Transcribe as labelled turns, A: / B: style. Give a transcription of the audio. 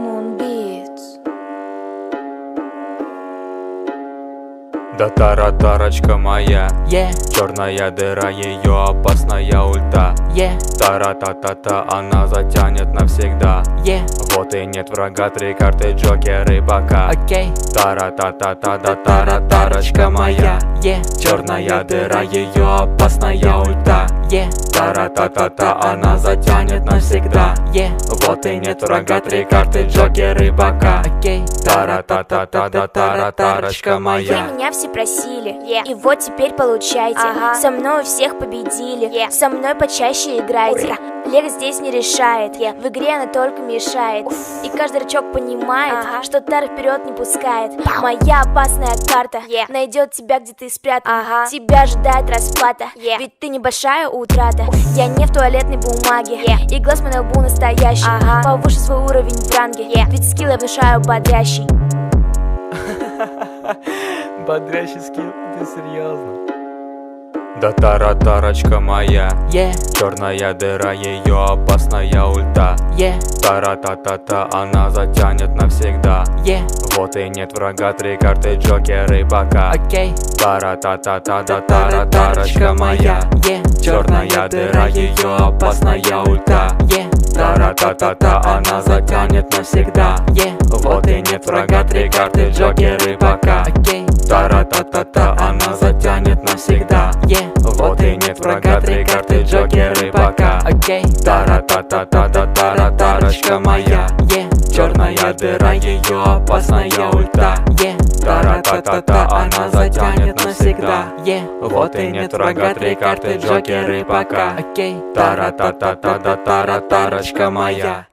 A: Moonbeats.
B: Да таратарочка моя, черная дыра, ее опасная ульта. Тара-та-та-та, она затянет навсегда. Вот и нет врага, 3 карты, джокер и бока. Тара-та-та-та, да таратарочка моя, черная дыра, ее опасная ульта. Тара-та-та-та, она затянет навсегда. Вот и нет врага, 3 карты, джокер и бока. Тара-та-та-та, да таратарочка моя.
C: Вы меня все просили, и вот теперь получайте. Со мной всех победили, со мной почаще играйте. Лего здесь не решает, в игре она только мешает. И каждый рычаг понимает, что Тара вперед не пускает. Моя опасная карта найдет тебя, где ты спрятан. Тебя ожидает расплата, ведь ты небольшая утрата. Я не в туалетной бумаге, и глаз мой на лбу настоящий. Повыше свой уровень в ранге, ведь скилл я внушаю бодрящий.
B: Бодрящий скилл, ты серьезно? Да таратарочка моя, черная дыра, ее опасная ульта. Тара-та-та-та, она затянет навсегда. Вот и нет врага, 3 карты, джокер и бока. Тара-та-та-та, да таратарочка моя, черная дыра, ее опасная ульта. Тара-та-та-та, она затянет навсегда. Вот и нет врага, 3 карты, джокер и бока. Тара-та-та-та, она затянет навсегда. Вот и нет врага, 3 карты, джокер и бока. Тара-та-та-та, да таратарочка моя, черная дыра, ее опасная ульта. Тара-та-та-та, она затянет навсегда. Вот и нет врага, 3 карты, джокер и бока. Тара-та-та-та, да таратарочка моя.